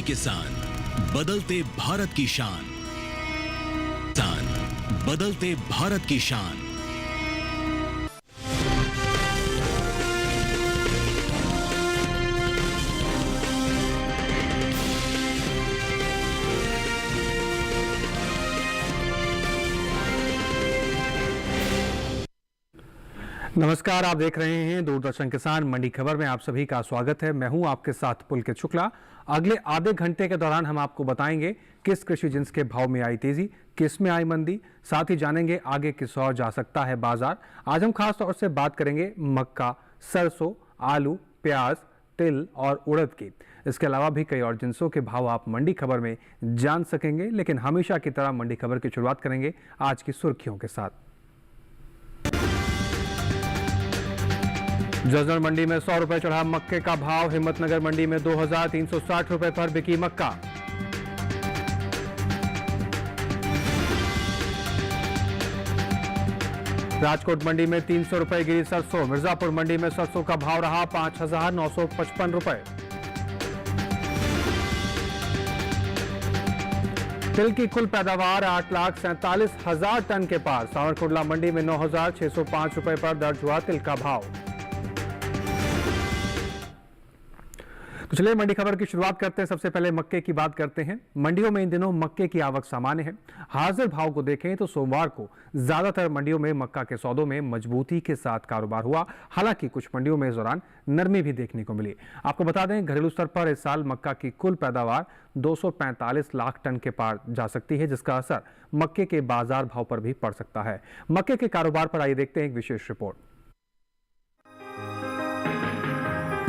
किसान, बदलते भारत की शान। किसान, बदलते भारत की शान। नमस्कार, आप देख रहे हैं दूरदर्शन किसान मंडी खबर में आप सभी का स्वागत है। मैं हूं आपके साथ पुलकित शुक्ला। अगले आधे घंटे के दौरान हम आपको बताएंगे किस कृषि जिन्स के भाव में आई तेजी, किस में आई मंदी, साथ ही जानेंगे आगे किस ओर जा सकता है बाजार। आज हम खास तौर से बात करेंगे मक्का, सरसों, आलू, प्याज, तिल और उड़द की। इसके अलावा भी कई और जिन्सों के भाव आप मंडी खबर में जान सकेंगे, लेकिन हमेशा की तरह मंडी खबर की शुरुआत करेंगे आज की सुर्खियों के साथ। जसदण मंडी में 100 रुपए चढ़ा मक्के का भाव। हिम्मतनगर मंडी में 2360 रुपए पर बिकी मक्का। राजकोट मंडी में 300 रुपए गिरी सरसों। मिर्जापुर मंडी में सरसों का भाव रहा 5955 रुपए। तिल की कुल पैदावार 8,47,000 टन के पार। सावरकुंडला मंडी में 9,605 रुपए पर दर्ज हुआ तिल का भाव। तो चलिए मंडी खबर की शुरुआत करते हैं। सबसे पहले मक्के की बात करते हैं। मंडियों में इन दिनों मक्के की आवक सामान्य है। हाजिर भाव को देखें तो सोमवार को ज्यादातर मंडियों में मक्का के सौदों में मजबूती के साथ कारोबार हुआ। हालांकि कुछ मंडियों में इस दौरान नरमी भी देखने को मिली। आपको बता दें, घरेलू स्तर पर इस साल मक्का की कुल पैदावार 245 लाख टन के पार जा सकती है, जिसका असर मक्के के बाजार भाव पर भी पड़ सकता है। मक्के के कारोबार पर आइए देखते हैं एक विशेष रिपोर्ट।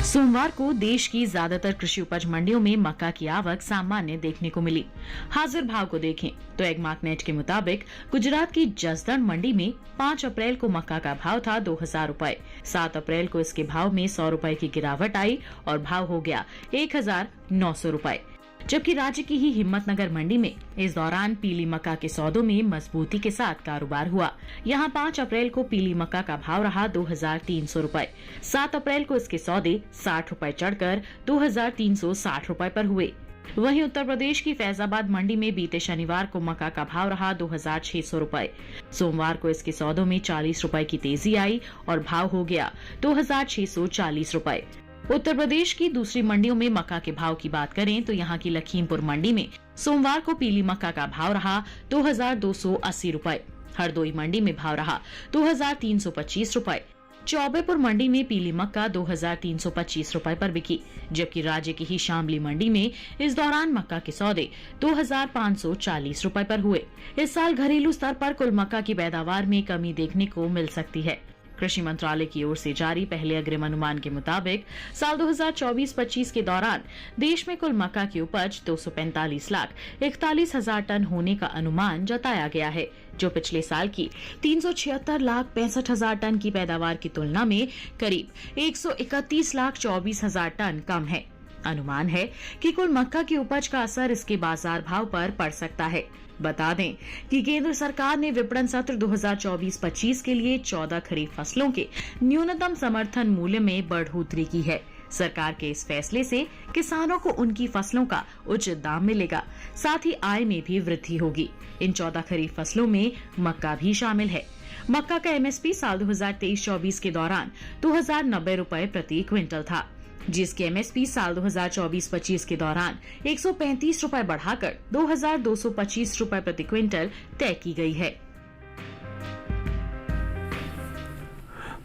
सोमवार को देश की ज्यादातर कृषि उपज मंडियों में मक्का की आवक सामान्य देखने को मिली। हाजिर भाव को देखें तो एग्मार्कनेट के मुताबिक गुजरात की जसदण मंडी में 5 अप्रैल को मक्का का भाव था 2000 रुपए। 7 अप्रैल को इसके भाव में 100 रुपए की गिरावट आई और भाव हो गया 1900 रुपए। जबकि राज्य की ही हिम्मतनगर मंडी में इस दौरान पीली मक्का के सौदों में मजबूती के साथ कारोबार हुआ। यहां 5 अप्रैल को पीली मक्का का भाव रहा 2300 रुपए। 7 अप्रैल को इसके सौदे 60 रुपए चढ़कर 2360 रुपए पर हुए। वहीं उत्तर प्रदेश की फैजाबाद मंडी में बीते शनिवार को मक्का का भाव रहा 2600 रुपए। सोमवार को इसके सौदों में 40 रुपए की तेजी आई और भाव हो गया 2640 रुपए। उत्तर प्रदेश की दूसरी मंडियों में मक्का के भाव की बात करें तो यहां की लखीमपुर मंडी में सोमवार को पीली मक्का का भाव रहा 2280 रुपए। हरदोई मंडी में भाव रहा 2325 रुपए। चौबेपुर मंडी में पीली मक्का 2325 रुपए पर बिकी। जबकि राज्य की ही शामली मंडी में इस दौरान मक्का के सौदे 2540 रुपए पर हुए। इस साल घरेलू स्तर पर कुल मक्का की पैदावार में कमी देखने को मिल सकती है। कृषि मंत्रालय की ओर से जारी पहले अग्रिम अनुमान के मुताबिक साल 2024-25 के दौरान देश में कुल मक्का की उपज 245,41,000 टन होने का अनुमान जताया गया है, जो पिछले साल की 376,65,000 टन की पैदावार की तुलना में करीब 131,24,000 टन कम है। अनुमान है कि कुल मक्का की उपज का असर इसके बाजार भाव पर पड़ सकता है। बता दें कि केंद्र सरकार ने विपणन सत्र 2024-25 के लिए 14 खरीफ फसलों के न्यूनतम समर्थन मूल्य में बढ़ोतरी की है। सरकार के इस फैसले से किसानों को उनकी फसलों का उचित दाम मिलेगा, साथ ही आय में भी वृद्धि होगी। इन 14 खरीफ फसलों में मक्का भी शामिल है। मक्का का एमएसपी साल 2023-24 के दौरान 2090 रुपए प्रति क्विंटल था, जिसकी एमएसपी साल 2024-25 के दौरान 135 रुपए बढ़ाकर 2225 रुपए प्रति क्विंटल तय की गई है।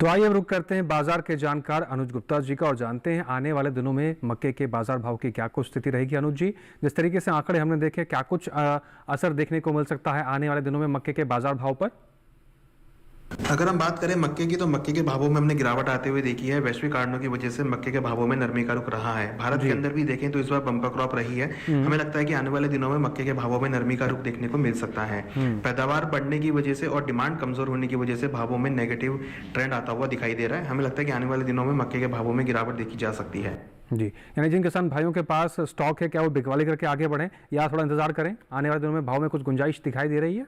तो आइए अब रुक करते हैं बाजार के जानकार अनुज गुप्ता जी का और जानते हैं आने वाले दिनों में मक्के के बाजार भाव की क्या कुछ स्थिति रहेगी। अनुज जी, जिस तरीके से आंकड़े हमने देखे, क्या कुछ असर देखने को मिल सकता है आने वाले दिनों में मक्के के बाजार भाव पर? अगर हम बात करें मक्के की, तो मक्के के भावों में हमने गिरावट आते हुए देखी है। वैश्विक कारणों की वजह से मक्के के भावों में नरमी का रुख रहा है। भारत के अंदर भी देखें तो इस बार बम्पर क्रॉप रही है। हमें लगता है कि आने वाले दिनों में मक्के के भावों में नरमी का रुख देखने को मिल सकता है। पैदावार बढ़ने की वजह से और डिमांड कमजोर होने की वजह से भावों में नेगेटिव ट्रेंड आता हुआ दिखाई दे रहा है। हमें लगता है कि आने वाले दिनों में मक्के के भावों में गिरावट देखी जा सकती है। जी, यानी जिन किसान भाइयों के पास स्टॉक है, क्या वो बिकवाली करके आगे बढ़ें या थोड़ा इंतजार करें? आने वाले दिनों में भाव में कुछ गुंजाइश दिखाई दे रही है?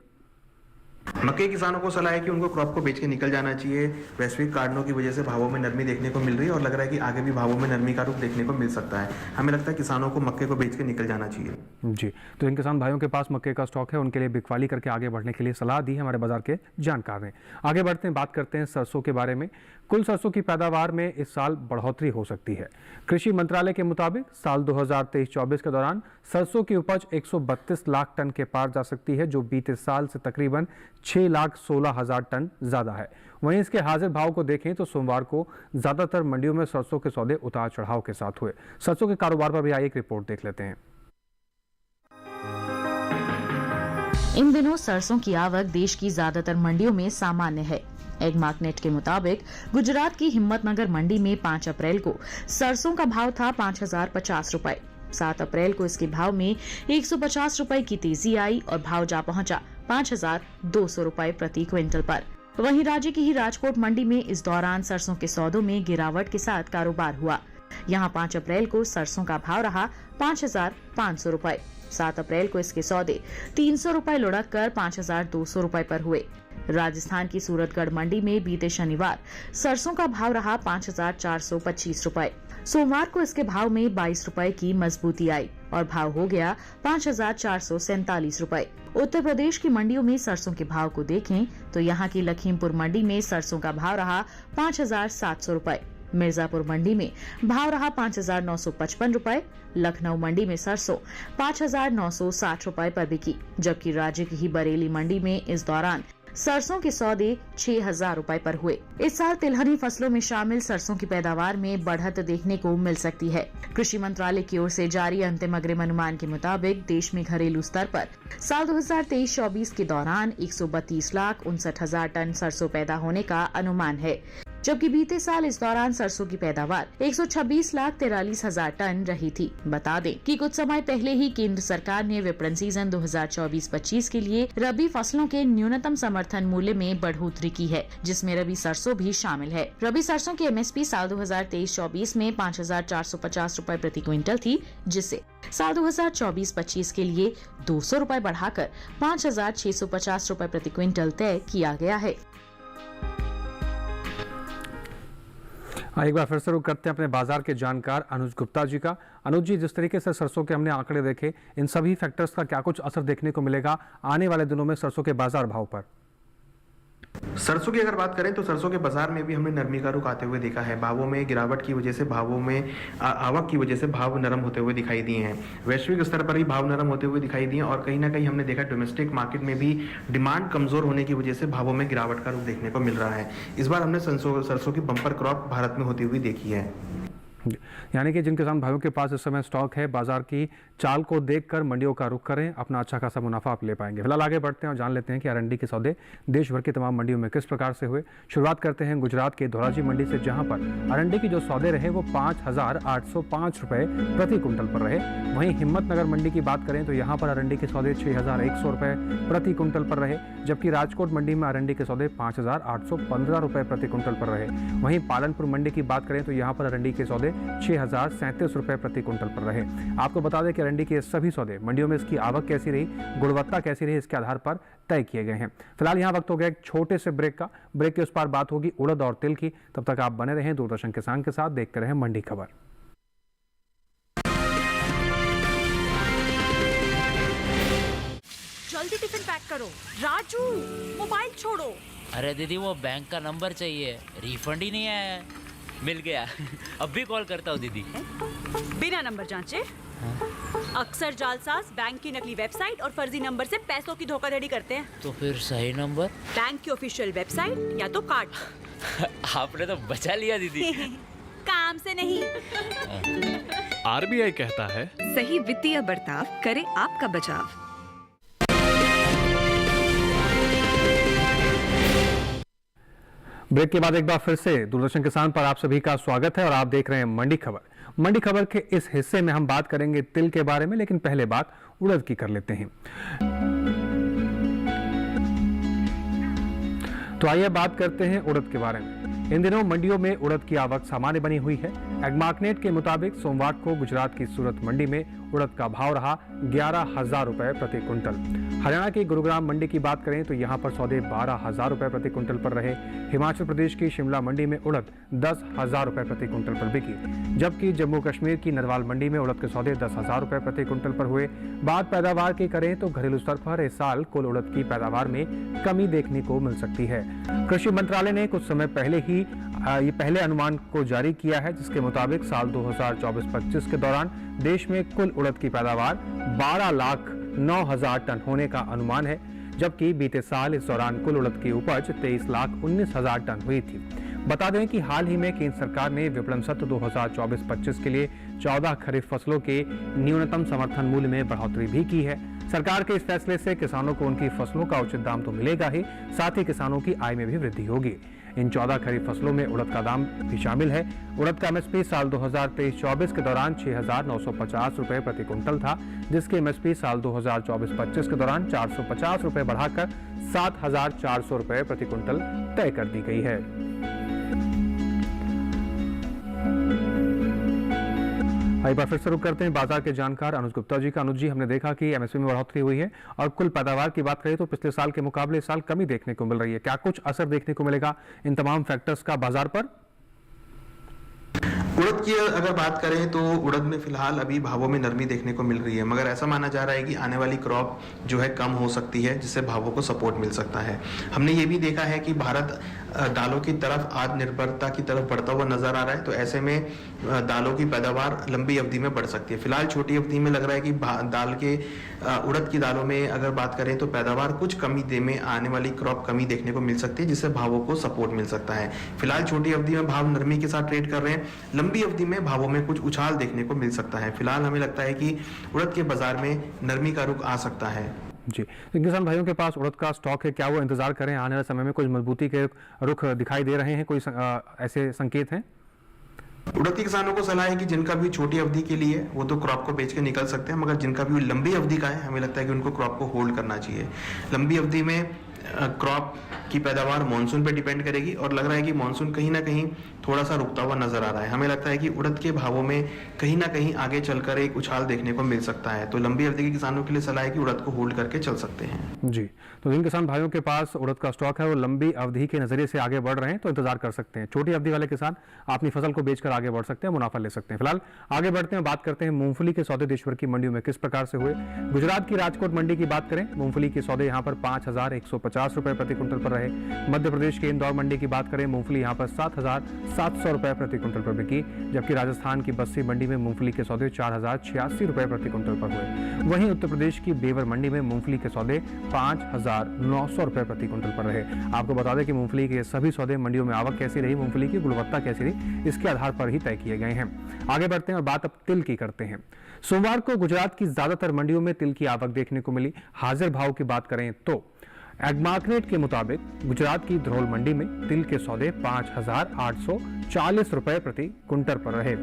मक्के किसानों को सलाह है कि उनको क्रॉप को बेच के निकल जाना चाहिए। वैश्विक कारणों की वजह से भावों में नरमी देखने को मिल रही है और लग रहा है कि आगे भी भावों में नरमी का रुख देखने को मिल सकता है। हमें लगता है किसानों को मक्के को बेच के निकल जाना चाहिए। जी, तो इन किसान भाइयों के पास मक्के का स्टॉक है, उनके लिए बिकवाली करके आगे बढ़ने के लिए सलाह दी है हमारे बाजार के जानकार ने। आगे बढ़ते हैं, बात करते हैं सरसों के बारे में। कुल सरसों की पैदावार में इस साल बढ़ोतरी हो सकती है। कृषि मंत्रालय के मुताबिक साल 2023-24 के दौरान सरसों की उपज 132 लाख टन के पार जा सकती है, जो बीते साल से तकरीबन 6,16,000 टन ज्यादा है। वहीं इसके हाजिर भाव को देखें तो सोमवार को ज्यादातर मंडियों में सरसों के सौदे उतार चढ़ाव के साथ हुए। सरसों के कारोबार पर भी आइए एक रिपोर्ट देख लेते हैं। इन दिनों सरसों की आवक देश की ज्यादातर मंडियों में सामान्य है। एग मार्केट के मुताबिक गुजरात की हिम्मतनगर मंडी में 5 अप्रैल को सरसों का भाव था 5,050 रुपए। 7 अप्रैल को इसके भाव में 150 रुपए की तेजी आई और भाव जा पहुंचा 5,200 रुपए प्रति क्विंटल पर। वहीं राज्य की ही राजकोट मंडी में इस दौरान सरसों के सौदों में गिरावट के साथ कारोबार हुआ। यहां 5 अप्रैल को सरसों का भाव रहा 5,500 रुपए। 7 अप्रैल को इसके सौदे 300 रुपए लुढ़क कर 5,200 रुपए पर हुए। राजस्थान की सूरतगढ़ मंडी में बीते शनिवार सरसों का भाव रहा 5,425 रुपए। सोमवार को इसके भाव में 22 रुपए की मजबूती आई और भाव हो गया 5,447 रुपए। उत्तर प्रदेश की मंडियों में सरसों के भाव को देखें तो यहाँ की लखीमपुर मंडी में सरसों का भाव रहा 5,700 रुपए। मिर्जापुर मंडी में भाव रहा 5,955 रुपए। लखनऊ मंडी में सरसों 5,960 रुपए पर बिकी, जबकि राज्य की ही बरेली मंडी में इस दौरान सरसों के सौदे 6,000 रुपए पर हुए। इस साल तिलहनी फसलों में शामिल सरसों की पैदावार में बढ़त देखने को मिल सकती है। कृषि मंत्रालय की ओर से जारी अंतिम अग्रिम अनुमान के मुताबिक देश में घरेलू स्तर पर साल 2023-24 के दौरान 132,59,000 टन सरसों पैदा होने का अनुमान है, जबकि बीते साल इस दौरान सरसों की पैदावार 126,43,000 टन रही थी। बता दें कि कुछ समय पहले ही केंद्र सरकार ने विपणन सीजन 2024-25 के लिए रबी फसलों के न्यूनतम समर्थन मूल्य में बढ़ोतरी की है, जिसमें रबी सरसों भी शामिल है। रबी सरसों की एमएसपी साल 2023-24 में 5,450 रुपए प्रति क्विंटल थी, जिससे साल 2024-25 के लिए 200 रुपए बढ़ाकर 5,650 रुपए प्रति क्विंटल तय किया गया है। एक बार फिर से रुक करते हैं अपने बाजार के जानकार अनुज गुप्ता जी का। अनुज जी, जिस तरीके से सरसों के हमने आंकड़े देखे, इन सभी फैक्टर्स का क्या कुछ असर देखने को मिलेगा आने वाले दिनों में सरसों के बाजार भाव पर? सरसों की अगर बात करें तो सरसों के बाजार में भी हमने नरमी का रुख आते हुए देखा है। भावों में गिरावट की वजह से, भावों में आवक की वजह से भाव नरम होते हुए दिखाई दिए हैं। वैश्विक स्तर पर भी भाव नरम होते हुए दिखाई दिए और कहीं ना कहीं हमने देखा डोमेस्टिक मार्केट में भी डिमांड कमजोर होने की वजह से भावों में गिरावट का रुख देखने को मिल रहा है। इस बार हमने सरसों की बम्पर क्रॉप भारत में होती हुई देखी है। यानी कि जिन किसान भाइयों के पास इस समय स्टॉक है, बाजार की चाल को देखकर मंडियों का रुख करें, अपना अच्छा खासा मुनाफा आप ले पाएंगे। फिलहाल आगे बढ़ते हैं और जान लेते हैं कि अरंडी के सौदे देश भर की तमाम मंडियों में किस प्रकार से हुए। शुरुआत करते हैं गुजरात के धोराजी मंडी से, जहां पर अरंडी की जो सौदे रहे वो 5,805 रुपए प्रति कुंटल पर रहे। वहीं हिम्मतनगर मंडी की बात करें तो यहाँ पर अरंडी के सौदे 6,100 रुपए प्रति कुंटल पर रहे, जबकि राजकोट मंडी में अरंडी के सौदे 5,815 रुपए प्रति कुंटल पर रहे। वहीं पालनपुर मंडी की बात करें तो यहाँ पर अरंडी के सौदे 6,037 रुपए प्रति कुंटल पर रहे। आपको बता दें कि अरंडी के सभी सौदे मंडियों में इसकी आवक कैसी रही, गुणवत्ता कैसी रही, इसके आधार पर तय किए गए हैं। फिलहाल यहाँ वक्त हो गया एक छोटे से ब्रेक का। ब्रेक के उस पार बात होगी उड़द और तिल की। तब तक आप बने रहें दूरदर्शन किसान के साथ, देखते रहें मंडी खबर। जल्दी टिफिन पैक करो। राजू, मोबाइल छोड़ो। अरे दीदी, वो बैंक का नंबर चाहिए, रिफंड ही नहीं आया है। मिल गया। अब भी कॉल करता हूँ दीदी। बिना नंबर जांचे? अक्सर जालसाज बैंक की नकली वेबसाइट और फर्जी नंबर से पैसों की धोखाधड़ी करते हैं। तो फिर सही नंबर? बैंक की ऑफिशियल वेबसाइट या तो कार्ड। आपने तो बचा लिया दीदी। काम से नहीं। आरबीआई कहता है, सही वित्तीय बर्ताव करे आपका बचाव। ब्रेक के बाद एक बार फिर से दूरदर्शन किसान पर आप सभी का स्वागत है और आप देख रहे हैं मंडी खबर। मंडी खबर के इस हिस्से में हम बात करेंगे तिल के बारे में, लेकिन पहले बात उड़द की कर लेते हैं। तो आइए बात करते हैं उड़द के बारे में। इन दिनों मंडियों में उड़द की आवक सामान्य बनी हुई है। एग्मार्कनेट के मुताबिक सोमवार को गुजरात की सूरत मंडी में उड़द का भाव रहा 11,000 रुपए प्रति कुंटल। हरियाणा की गुरुग्राम मंडी की बात करें तो यहां पर सौदे 12,000 रुपए प्रति क्विंटल पर रहे। हिमाचल प्रदेश की शिमला मंडी में उड़द 10,000 रुपए प्रति क्विंटल पर बिकी, जबकि जम्मू कश्मीर की नरवाल मंडी में उड़द के सौदे 10,000 रुपए प्रति क्विंटल पर हुए। बात पैदावार की करें तो घरेलू स्तर पर इस साल कुल उड़द की पैदावार में कमी देखने को मिल सकती है। कृषि मंत्रालय ने कुछ समय पहले ही ये पहले अनुमान को जारी किया है, जिसके मुताबिक साल 2024-25 के दौरान देश में कुल उड़द की पैदावार 12,09,000 टन होने का अनुमान है, जबकि बीते साल इस दौरान कुल उड़द की उपज 23,19,000 टन हुई थी। बता दें कि हाल ही में केंद्र सरकार ने विपणन सत्र 2024-25 के लिए 14 खरीफ फसलों के न्यूनतम समर्थन मूल्य में बढ़ोतरी भी की है। सरकार के इस फैसले से किसानों को उनकी फसलों का उचित दाम तो मिलेगा ही, साथ ही किसानों की आय में भी वृद्धि होगी। इन 14 खरीफ फसलों में उड़द का दाम भी शामिल है। उड़द का एमएसपी साल 2023-24 के दौरान 6,950 रुपए प्रति क्विंटल था, जिसकी एमएसपी साल 2024-25 के दौरान 450 रुपए बढ़ाकर 7,400 रुपए प्रति क्विंटल तय कर दी गई है। एक बार फिर से रुक करते हैं बाजार के जानकार अनुज गुप्ता जी का। अनुज जी, हमने देखा कि एमएसपी में बढ़ोतरी हुई है और कुल पैदावार की बात करें तो पिछले साल के मुकाबले इस साल कमी देखने को मिल रही है। क्या कुछ असर देखने को मिलेगा इन तमाम फैक्टर्स का बाजार पर? उड़द की अगर बात करें तो उड़द में फिलहाल अभी भावों में नरमी देखने को मिल रही है, मगर ऐसा माना जा रहा है कि आने वाली क्रॉप जो है कम हो सकती है, जिससे भावों को सपोर्ट मिल सकता है। हमने ये भी देखा है कि भारत दालों की तरफ आत्मनिर्भरता की तरफ बढ़ता हुआ नजर आ रहा है, तो ऐसे में दालों की पैदावार लंबी अवधि में बढ़ सकती है। फिलहाल छोटी अवधि में लग रहा है कि दाल के उड़द की दालों में अगर बात करें तो पैदावार कुछ कमी में आने वाली क्रॉप कमी देखने को मिल सकती है, जिससे भावों को सपोर्ट मिल सकता है। फिलहाल छोटी अवधि में भाव नरमी के साथ ट्रेड कर रहे हैं, लंबी अवधि में भावों में कुछ उछाल देखने को मिल सकता है। फिलहाल हमें लगता है कि उड़द के बाजार में नरमी का रुख आ सकता है। जी, तो किसान भाइयों के पास उड़द का स्टॉक है, क्या वो इंतजार करें? आने वाले समय में कुछ मजबूती के रुख दिखाई दे रहे हैं? कोई ऐसे संकेत हैं? उड़द के किसानों को सलाह है कि जिनका भी छोटी अवधि के लिए वो तो क्रॉप को बेच के निकल सकते हैं, मगर जिनका भी लंबी अवधि का है, हमें लगता है कि उनको क्रॉप को होल्ड करना चाहिए। लंबी अवधि में क्रॉप की पैदावार मानसून पे डिपेंड करेगी और लग रहा है कि मानसून कहीं ना कहीं थोड़ा सा रुकता हुआ नजर आ रहा है। हमें लगता है कि उड़द के भावों में कहीं ना कहीं आगे चलकर एक उछाल देखने को मिल सकता है, तो लंबी अवधि के किसानों के लिए सलाह है कि उड़द को होल्ड करके चल सकते हैं। जी, तो जिन किसान भाइयों के पास उड़द का स्टॉक है वो लंबी अवधि के नजरिए से आगे बढ़ रहे हैं तो इंतजार कर सकते हैं। छोटी अवधि वाले किसान अपनी फसल को बेचकर आगे बढ़ सकते हैं, मुनाफा ले सकते हैं। फिलहाल आगे बढ़ते हैं, बात करते हैं मूंगफली के सौदे देशभर की मंडियों में किस प्रकार से हुए। गुजरात की राजकोट मंडी की बात करें, मूंगफली के सौदे यहाँ पर 5,150 रुपए प्रति क्विंटल पर रहे। मध्य प्रदेश के इंदौर मंडी की बात करें, मूंगफली यहाँ पर 7,700 रुपए प्रति क्विंटल पर बिकी, जबकि राजस्थान की बस्सी मंडी में मूंगफली के सौदे 4,086 रुपए प्रति क्विंटल पर हुए। वहीं उत्तर प्रदेश की बेवर मंडी में मूंगफली के सौदे 5,900 रुपए प्रति क्विंटल पर रहे। आपको बता दें कि मूंगफली के सभी सौदे मंडियों में आवक कैसी रही, मूंगफली की गुणवत्ता कैसी रही, इसके आधार पर ही तय किए गए हैं। आगे बढ़ते हैं और बात अब तिल की करते हैं। सोमवार को गुजरात की ज्यादातर मंडियों में तिल की आवक देखने को मिली। हाजिर भाव की बात करें तो एग्मार्कनेट के मुताबिक गुजरात की धरोल मंडी में तिल के सौदे 5,840 रुपए प्रति क्विंटल पर रहे।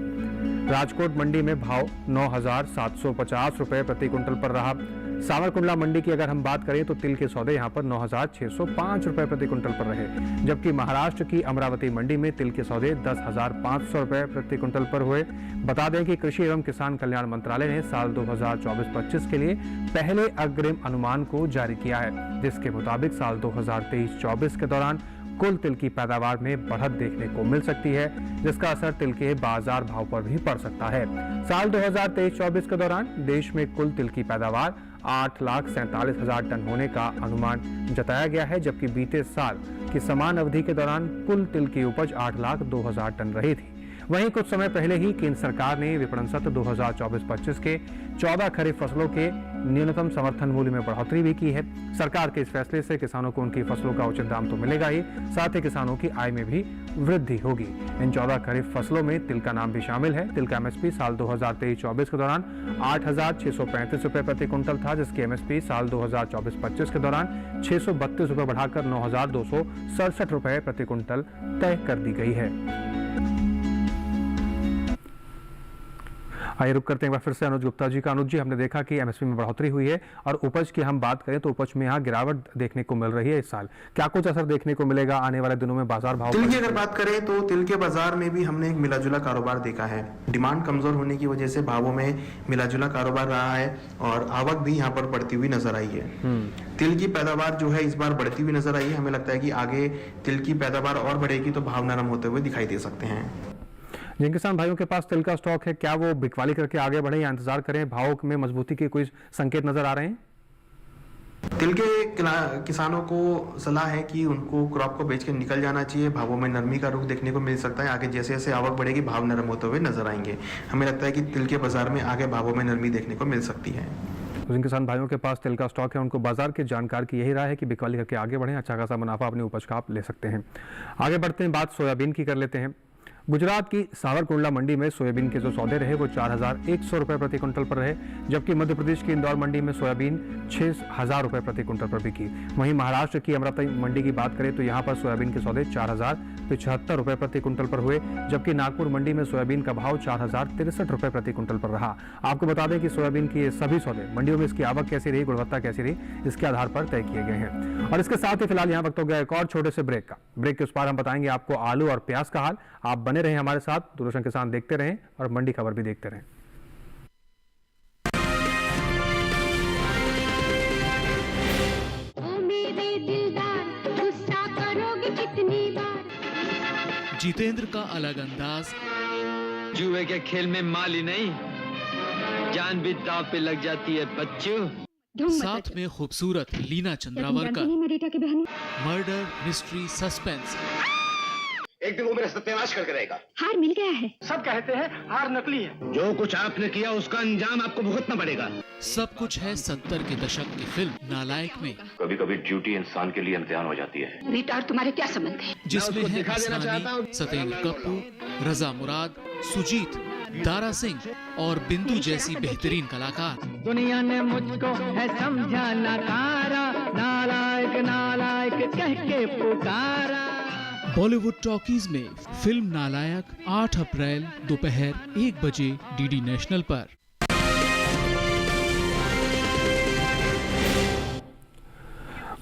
राजकोट मंडी में भाव 9,750 रुपए प्रति क्विंटल पर रहा। सावरकुंडला मंडी की अगर हम बात करें तो तिल के सौदे यहाँ पर 9,605 रुपए प्रति क्विंटल पर रहे, जबकि महाराष्ट्र की अमरावती मंडी में तिल के सौदे 10,500 रुपए प्रति क्विंटल पर हुए। बता दें कि कृषि एवं किसान कल्याण मंत्रालय ने साल 2024-25 के लिए पहले अग्रिम अनुमान को जारी किया है, जिसके मुताबिक साल 2023-24 के दौरान कुल तिल की पैदावार में बढ़त देखने को मिल सकती है, जिसका असर तिल के बाजार भाव पर भी पड़ सकता है। साल 2023-24 के दौरान देश में कुल तिल की पैदावार 8,47,000 टन होने का अनुमान जताया गया है, जबकि बीते साल की समान अवधि के दौरान कुल तिल की उपज 8,02,000 टन रही थी। वहीं कुछ समय पहले ही केंद्र सरकार ने विपणन सत्र 2024-25 के 14 खरीफ फसलों के न्यूनतम समर्थन मूल्य में बढ़ोतरी भी की है। सरकार के इस फैसले से किसानों को उनकी फसलों का उचित दाम तो मिलेगा ही, साथ ही किसानों की आय में भी वृद्धि होगी। इन 14 खरीफ फसलों में तिल का नाम भी शामिल है। तिल का एमएसपी साल 2023-24 के दौरान 8,635 रुपए प्रति क्विंटल था, जिसकी एमएसपी साल 2024-25 के दौरान 632 रुपए बढ़ाकर 9,267 रुपए प्रति क्विंटल तय कर दी गई है। आइए रुक करते हैं एक बार फिर से अनुज गुप्ता जी का। अनुज जी, हमने देखा कि एमएसपी में बढ़ोतरी हुई है और उपज की हम बात करें तो उपज में यहाँ गिरावट देखने को मिल रही है इस साल। क्या कुछ असर देखने को मिलेगा आने वाले दिनों में बाजार भाव? तिल की अगर बात करें तो तिल के बाजार में भी हमने एक मिलाजुला कारोबार देखा है। डिमांड कमजोर होने की वजह से भावों में मिलाजुला कारोबार रहा है और आवक भी यहाँ पर बढ़ती हुई नजर आई है। तिल की पैदावार जो है इस बार बढ़ती हुई नजर आई है। हमें लगता है कि आगे तिल की पैदावार और बढ़ेगी तो भाव नरम होते हुए दिखाई दे सकते हैं। जिन किसान भाइयों के पास तिल का स्टॉक है, क्या वो बिकवाली करके आगे बढ़े या इंतजार करें? भाव में मजबूती के कोई संकेत नजर आ रहे हैं? तिल के किसानों को सलाह है कि उनको क्रॉप को बेच के निकल जाना चाहिए। भावों में नरमी का रुख देखने को मिल सकता है। आगे जैसे जैसे आवक बढ़ेगी भाव नरम होते हुए नजर आएंगे। हमें लगता है कि तिल के बाजार में आगे भावों में नरमी देखने को मिल सकती है। जिन किसान भाइयों के पास तिल का स्टॉक है उनको बाजार की जानकारी की यही राय है कि बिकवाली करके आगे बढ़ें, अच्छा खासा मुनाफा अपनी उपज का आप ले सकते हैं। आगे बढ़ते हैं, बात सोयाबीन की कर लेते हैं। गुजरात की सावरकुंडला मंडी में सोयाबीन के जो सौदे रहे वो 4,100 रुपए प्रति क्विंटल पर रहे, जबकि मध्य प्रदेश की इंदौर मंडी में सोयाबीन 6,000 रुपए प्रति क्विंटल पर बिकी। वहीं महाराष्ट्र की अमरावती मंडी की बात करें तो यहाँ पर सोयाबीन के सौदे 4,075 रुपए प्रति क्विंटल पर हुए, जबकि नागपुर मंडी में सोयाबीन का भाव 4,063 रुपए प्रति क्विंटल पर रहा। आपको बता दें कि सोयाबीन की ये सभी सौदे मंडियों में इसकी आवक कैसी रही, गुणवत्ता कैसी रही, इसके आधार पर तय किए गए हैं। और इसके साथ ही फिलहाल यहाँ वक्त हो गया एक और छोटे से ब्रेक का। ब्रेक के उस पार हम बताएंगे आपको आलू और प्याज का हाल। आप बने रहें हमारे साथ, दूरदर्शन किसान देखते रहें और मंडी खबर भी देखते रहें। ओ मेरे दिलदार, गुस्सा करोगे कितनी बार? जितेंद्र का अलग अंदाज, जुए के खेल में माली नहीं, जान भी दांव पे लग जाती है बच्चों। साथ में खूबसूरत Leena Chandavarkar, murder mystery suspense. एक दिन वो मेरा सत्यानाश करके रहेगा। हार मिल गया है। सब कहते हैं हार नकली है। जो कुछ आपने किया उसका अंजाम आपको भुगतना पड़ेगा। सब कुछ है 70 के दशक की फिल्म नालायक में। कभी कभी ड्यूटी इंसान के लिए इम्तिहान हो जाती है। रिटायर तुम्हारे क्या संबंध है? जिसमें है असरानी, सतेंद्र कपूर, रजा मुराद, सुजीत, दारा सिंह और बिंदु जैसी बेहतरीन कलाकार। दुनिया ने मुझको है समझा नकारा, नालायक नालायक कह के पुकारा। बॉलीवुड टॉकीज में फिल्म नालायक 8 अप्रैल दोपहर 1 बजे डीडी नेशनल पर।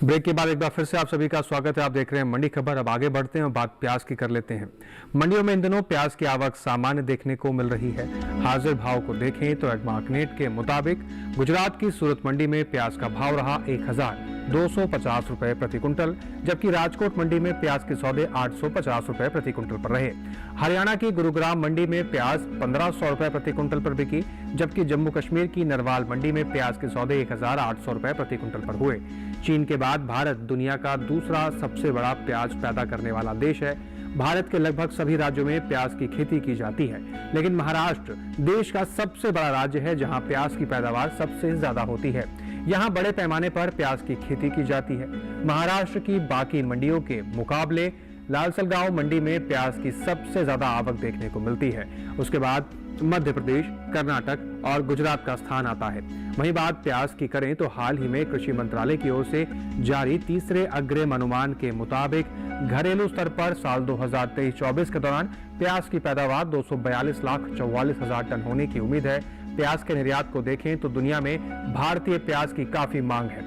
ब्रेक के बाद एक बार फिर से आप सभी का स्वागत है। आप देख रहे हैं मंडी खबर। अब आगे बढ़ते हैं और बात प्याज की कर लेते हैं। मंडियों में इन दिनों प्याज की आवक सामान्य देखने को मिल रही है। हाजिर भाव को देखें तो एडमार्कनेट के मुताबिक गुजरात की सूरत मंडी में प्याज का भाव रहा 1,250 रुपए प्रति क्विंटल, जबकि राजकोट मंडी में प्याज के सौदे 850 रुपए प्रति क्विंटल पर रहे। हरियाणा की गुरुग्राम मंडी में प्याज 1,500 रुपए प्रति क्विंटल पर बिकी, जबकि जम्मू कश्मीर की नरवाल मंडी में प्याज के सौदे 1,800 रुपए प्रति क्विंटल पर हुए। चीन के बाद भारत दुनिया का दूसरा सबसे बड़ा प्याज पैदा करने वाला देश है। भारत के लगभग सभी राज्यों में प्याज की खेती की जाती है, लेकिन महाराष्ट्र देश का सबसे बड़ा राज्य है जहां प्याज की पैदावार सबसे ज्यादा होती है। यहां बड़े पैमाने पर प्याज की खेती की जाती है। महाराष्ट्र की बाकी मंडियों के मुकाबले लालसलगांव मंडी में प्याज की सबसे ज्यादा आवक देखने को मिलती है। उसके बाद मध्य प्रदेश, कर्नाटक और गुजरात का स्थान आता है। वहीं बात प्याज की करें तो हाल ही में कृषि मंत्रालय की ओर से जारी तीसरे अग्रिम अनुमान के मुताबिक घरेलू स्तर पर साल 2023-24 के दौरान प्याज की पैदावार 242,44,000 टन होने की उम्मीद है। प्याज के निर्यात को देखें तो दुनिया में भारतीय प्याज की काफी मांग है।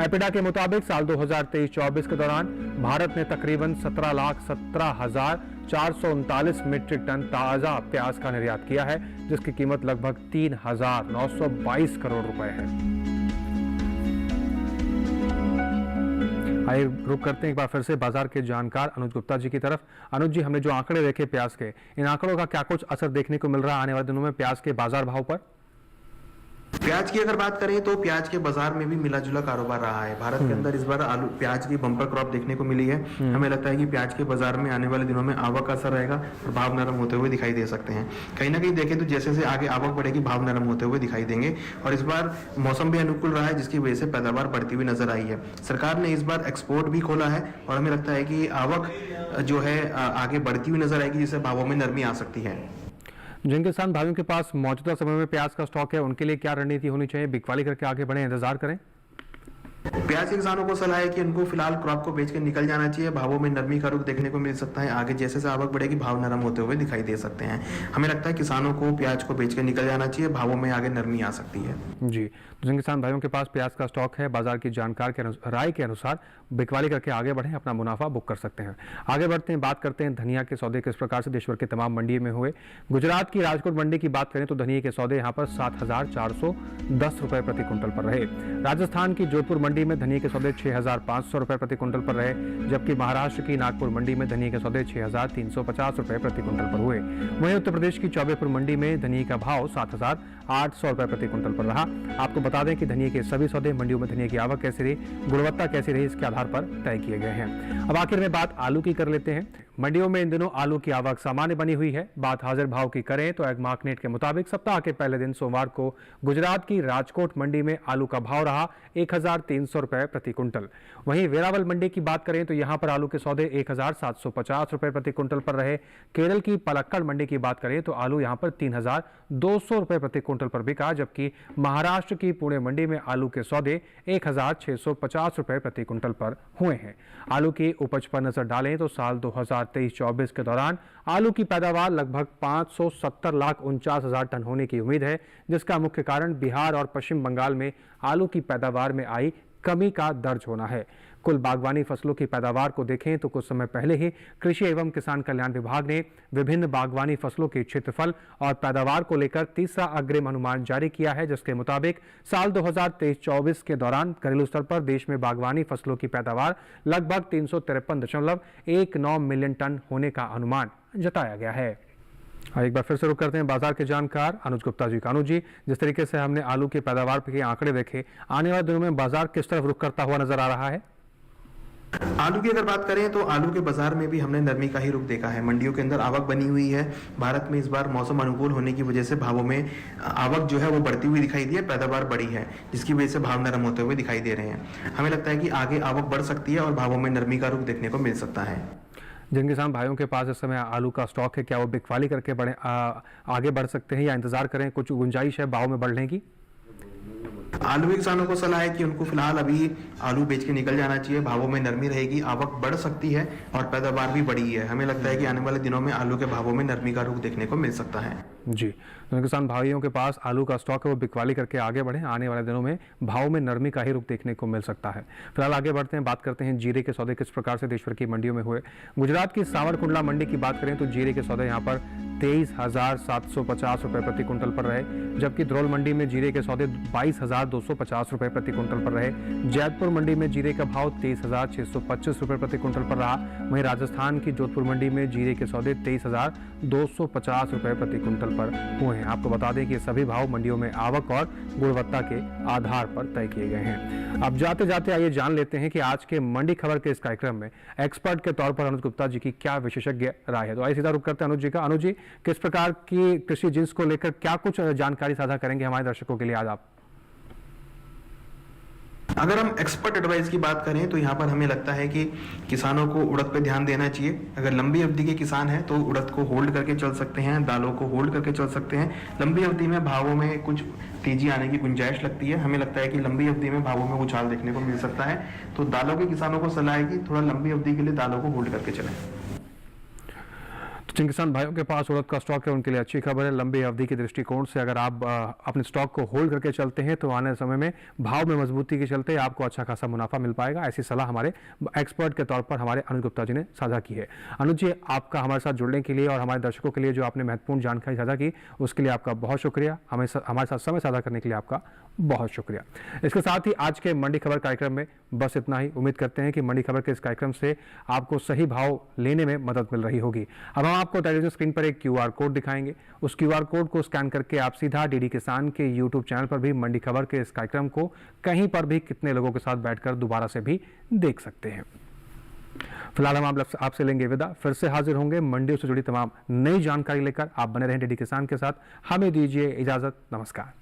एपिडा के मुताबिक साल 2023-24 के दौरान भारत ने तकरीबन 17,17,439 मीट्रिक टन ताजा प्याज का निर्यात किया है, जिसकी कीमत लगभग 3,922 करोड़ रुपए है। आइए रुक करते हैं एक बार फिर से बाजार के जानकार अनुज गुप्ता जी की तरफ। अनुज जी, हमने जो आंकड़े देखे प्याज के, इन आंकड़ों का क्या कुछ असर देखने को मिल रहा है आने वाले दिनों में प्याज के बाजार भाव पर? प्याज की अगर बात करें तो प्याज के बाजार में भी मिला जुला कारोबार रहा है। भारत के अंदर इस बार आलू प्याज की बम्पर क्रॉप देखने को मिली है। हमें लगता है कि प्याज के बाजार में आने वाले दिनों में आवक का असर रहेगा और भाव नरम होते हुए दिखाई दे सकते हैं। कहीं ना कहीं देखें तो जैसे जैसे आगे आवक बढ़ेगी भाव नरम होते हुए दिखाई देंगे। और इस बार मौसम भी अनुकूल रहा है, जिसकी वजह से पैदावार बढ़ती हुई नजर आई है। सरकार ने इस बार एक्सपोर्ट भी खोला है और हमें लगता है कि आवक जो है आगे बढ़ती हुई नजर आएगी, जिससे भावों में नरमी आ सकती है। जिन किसान भाइयों के पास मौजूदा समय में प्याज का स्टॉक है उनके लिए क्या रणनीति होनी चाहिए? बिकवाली करके आगे बढ़े, इंतजार करें? प्याज के किसानों को सलाह है कि उनको फिलहाल क्रॉप को बेच के निकल जाना चाहिए। भावों में नरमी का रुख देखने को मिल सकता है। आगे जैसे जैसे आवक बढ़ेगी भाव नरम होते हुए दिखाई दे सकते हैं। हमें लगता है किसानों को प्याज को बेच के निकल जाना चाहिए। भावों में आगे नरमी आ सकती है। जी, तो जिन किसान भाइयों के पास प्याज का स्टॉक है, बाजार की जानकार के राय के अनुसार बिकवाली करके आगे बढ़ें, अपना मुनाफा बुक कर सकते हैं। आगे बढ़ते हैं, बात करते हैं धनिया के सौदे किस प्रकार से देशभर के तमाम मंडी में हुए। गुजरात की राजकोट मंडी की बात करें तो धनिया के सौदे यहाँ पर 7,410 रुपए प्रति क्विंटल पर रहे। राजस्थान की जोधपुर मंडी में धनिया के सौदे 6,500 रुपए प्रति क्विंटल पर रहे, जबकि महाराष्ट्र की नागपुर मंडी में धनिया के सौदे 6,350 रुपए प्रति क्विंटल पर हुए। वहीं उत्तर प्रदेश की चौबेपुर मंडी में धनिया का भाव 7,800 रुपए प्रति क्विंटल पर रहा। आपको बता दें कि धनिया के सभी सौदे मंडियों में धनिया की आवक कैसी रही, गुणवत्ता कैसी रही, इसके आधार पर तय किए गए हैं। अब आखिर में बात आलू की कर लेते हैं। मंडियों में इन दिनों आलू की आवक सामान्य बनी हुई है। बात हाजिर भाव की करें तो एग्मार्कनेट के मुताबिक सप्ताह के पहले दिन सोमवार को गुजरात की राजकोट मंडी में आलू का भाव रहा 1,300 रुपए प्रति क्विंटल। वहीं वेरावल मंडी की बात करें तो यहां पर आलू के सौदे 1,750 रुपए प्रति क्विंटल पर रहे। केरल की पलक्कड़ मंडी की बात करें तो आलू यहां पर 3,200 रुपए प्रति क्विंटल पर बिका, जबकि महाराष्ट्र की पुणे मंडी में आलू के सौदे 1,650 रुपए प्रति क्विंटल पर हुए हैं। आलू की उपज पर नजर डालें तो साल 2023-24 के दौरान आलू की पैदावार लगभग 570,49,000 टन होने की उम्मीद है, जिसका मुख्य कारण बिहार और पश्चिम बंगाल में आलू की पैदावार में आई कमी का दर्ज होना है। कुल बागवानी फसलों की पैदावार को देखें तो कुछ समय पहले ही कृषि एवं किसान कल्याण विभाग ने विभिन्न बागवानी फसलों के क्षेत्रफल और पैदावार को लेकर तीसरा अग्रिम अनुमान जारी किया है, जिसके मुताबिक साल 2023-24 के दौरान घरेलू स्तर पर देश में बागवानी फसलों की पैदावार लगभग 353.19 मिलियन टन होने का अनुमान जताया गया है। एक बार फिर से रुक करते हैं बाजार के जानकार अनुज गुप्ता जी। अनुज जी, जिस तरीके से हमने आलू की पैदावार के आंकड़े देखे, आने वाले दिनों में बाजार किस तरफ रुख करता हुआ नजर आ रहा है? आलू की अगर बात करें तो आलू के बाजार में भी हमने नरमी का ही रुख देखा है। मंडियों के अंदर आवक बनी हुई है। भारत में इस बार मौसम अनुकूल होने की वजह से भावों में आवक जो है वो बढ़ती हुई दिखाई दी है, पैदावार बढ़ी है, जिसकी वजह से भाव नरम होते हुए दिखाई दे रहे हैं। हमें लगता है कि आगे आवक बढ़ सकती है और भावों में नरमी का रुख देखने को मिल सकता है। जिन किसान भाइयों के पास इस समय आलू का स्टॉक है, क्या वो बिकवाली करके आगे बढ़ सकते हैं या इंतजार करें? कुछ गुंजाइश है भाव में बढ़ने की? आलू के किसानों को सलाह है कि उनको फिलहाल अभी आलू बेच के निकल जाना चाहिए। भावों में नरमी रहेगी, आवक बढ़ सकती है और पैदावार भी बढ़ी है। हमें लगता है कि आने वाले दिनों में आलू के भावों में नरमी का रुख देखने को मिल सकता है। जी, तो किसान भाइयों के पास आलू का स्टॉक है, वो बिकवाली करके आगे बढ़े। आने वाले दिनों में भाव में नरमी का ही रुख देखने को मिल सकता है। फिलहाल आगे बढ़ते हैं, बात करते हैं जीरे के सौदे किस प्रकार से देशभर की मंडियों में हुए। गुजरात की सावरकुंडला मंडी की बात करें तो जीरे के सौदे यहाँ पर 23,750 रुपए प्रति क्विंटल पर रहे, जबकि ध्रोल मंडी में जीरे के सौदे 22,250 रुपए प्रति क्विंटल पर रहे। जैतपुर मंडी में जीरे का भाव 23,625 रुपए प्रति क्विंटल पर रहा। वहीं राजस्थान की जोधपुर मंडी में जीरे के सौदे 23,250 रुपए प्रति क्विंटल पर हुए हैं। आपको बता दें कि सभी भाव मंडियों में आवक और गुणवत्ता के आधार पर तय किए गए हैं। अब जाते जाते आइए जान लेते हैं कि आज के मंडी खबर के इस कार्यक्रम में एक्सपर्ट के तौर पर अनुज गुप्ता जी की क्या विशेषज्ञ राय है। तो आइए सीधा रुक करते हैं अनुज जी का। अनुज जी, किस प्रकार की कृषि जिन्स को लेकर क्या कुछ जानकारी साझा करेंगे हमारे दर्शकों के लिए आज आप? अगर हम एक्सपर्ट एडवाइस की बात करें तो यहाँ पर हमें लगता है कि किसानों को उड़द पे ध्यान देना चाहिए। अगर लंबी अवधि के किसान हैं तो उड़द को होल्ड करके चल सकते हैं, दालों को होल्ड करके चल सकते हैं। लंबी अवधि में भावों में कुछ तेजी आने की गुंजाइश लगती है। हमें लगता है कि लंबी अवधि में भावों में उछाल देखने को मिल सकता है। तो दालों के किसानों को सलाह है कि थोड़ा लंबी अवधि के लिए दालों को होल्ड करके चलें। जिन किसान भाइयों के पास उड़द का स्टॉक है उनके लिए अच्छी खबर है। लंबी अवधि के दृष्टिकोण से अगर आप अपने स्टॉक को होल्ड करके चलते हैं तो आने समय में भाव में मजबूती के चलते आपको अच्छा खासा मुनाफा मिल पाएगा। ऐसी सलाह हमारे एक्सपर्ट के तौर पर हमारे अनुज गुप्ता जी ने साझा की है। अनुज जी, आपका हमारे साथ जुड़ने के लिए और हमारे दर्शकों के लिए जो आपने महत्वपूर्ण जानकारी साझा की उसके लिए आपका बहुत शुक्रिया। हमारे साथ समय साझा करने के लिए आपका बहुत शुक्रिया। इसके साथ ही आज के मंडी खबर कार्यक्रम में बस इतना ही। उम्मीद करते हैं कि मंडी खबर के इस कार्यक्रम से आपको सही भाव लेने में मदद मिल रही होगी। अब हम आपको टेलीविजन स्क्रीन पर एक QR कोड दिखाएंगे। उस QR कोड को स्कैन करके आप सीधा डीडी किसान के YouTube चैनल पर भी मंडी खबर के इस कार्यक्रम को कहीं पर भी कितने लोगों के साथ बैठकर दोबारा से भी देख सकते हैं। फिलहाल हम आपसे लेंगे विदा। फिर से हाजिर होंगे मंडियों से जुड़ी तमाम नई जानकारी लेकर। आप बने रहें डीडी किसान के साथ। हमें दीजिए इजाजत। नमस्कार।